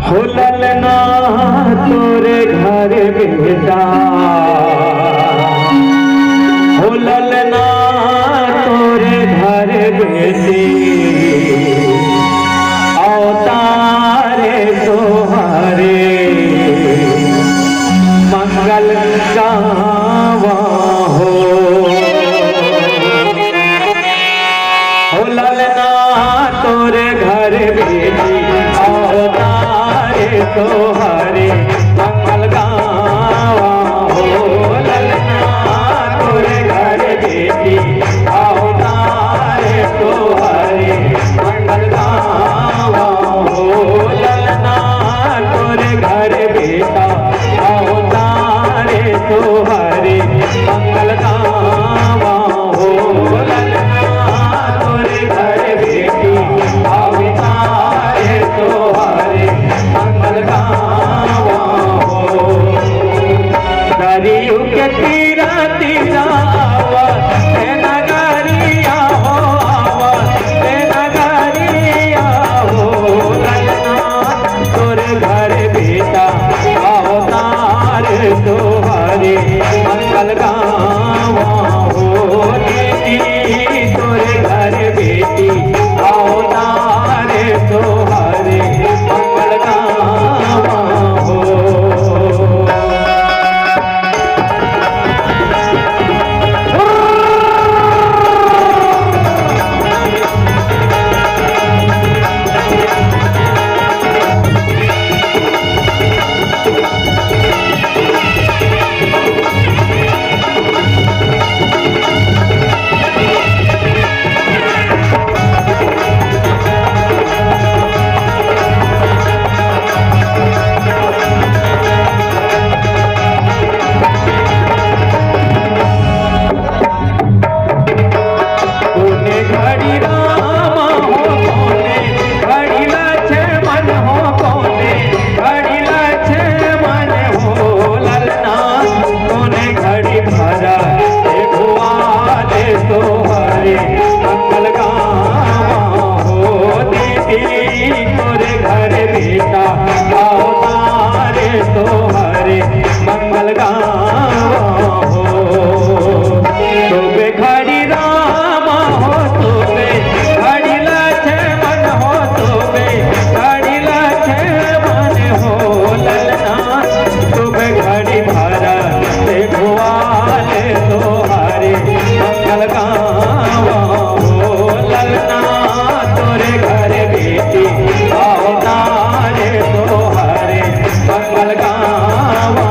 हो ललना तोरे घर बेटा, हो ललना तोरे घर बेटी, अवतारे तोहरे मंगल गावा हो। हो ललना तोरे घर बेटी, अवतारे तोहरे मंगल गावा हो। ललना तोरे घर बेटी, अवतारे तोहरे मंगल गावा हो। ललना तोरे घर बेटा, अवतारे तोहरे मंगल गावा हो। ललना तोरे घर बेटी, अवतारे तोहरे मंगल गावा हो। दरियू के तीरा तीरा आवा हे नगरिया हो, आवा हे नगरिया हो। ललना तोरे घर बेटा, अवतारे तोहरे मंगल गावा हो। दीदी तोरे घर बेटी, अवतारे तोहरे मंगल गावा हो। अवतारे तोहरे मंगल गावा हो। तोबे घड़ी रामा हो, तोबे घड़ी लक्ष्मण हो, तोबे घड़ी लक्ष्मण हो। ललना तोबे घड़ी भरत भुआले तोहरे मंगल गावा हो। ललना तोरे घर बेटी, अवतारे तोहरे मंगल गावा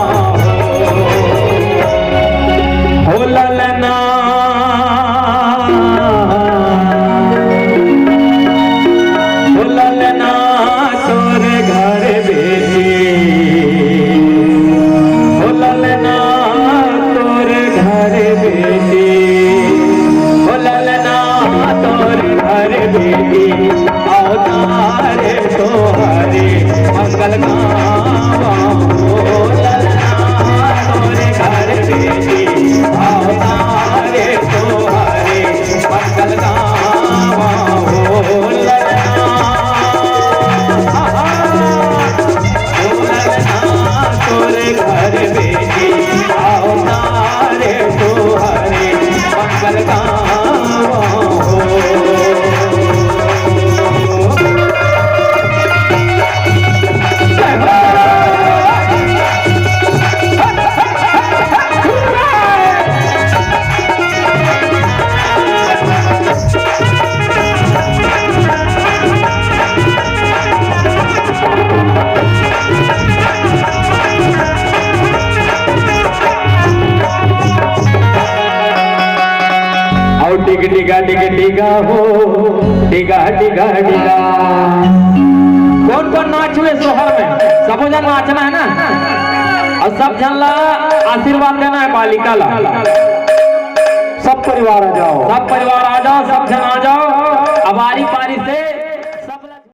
हो। ललना हो ललना तोरे घर बेटी, हो ललना तोरे घर बेटी, हो ललना तोरे घर बेटी, अवतारे तोहरे मंगल गावा हो। ललना तोरे घर बेटी, अवतारे तोहरे मंगल गावा हो। ललना तोरे घर बेटी, अवतारे तोहरे मंगल गावा हो। डिगा डिगा डिगा हो, डिगा डिगा डिगा। कौन कौन नाच हुए सोहर में? सबो जन नाचना है ना, और सब जन ला आशीर्वाद देना है बालिका ला। सब परिवार आ जाओ, सब परिवार आ जाओ, सब जन आ जाओ। अब बारी बारी से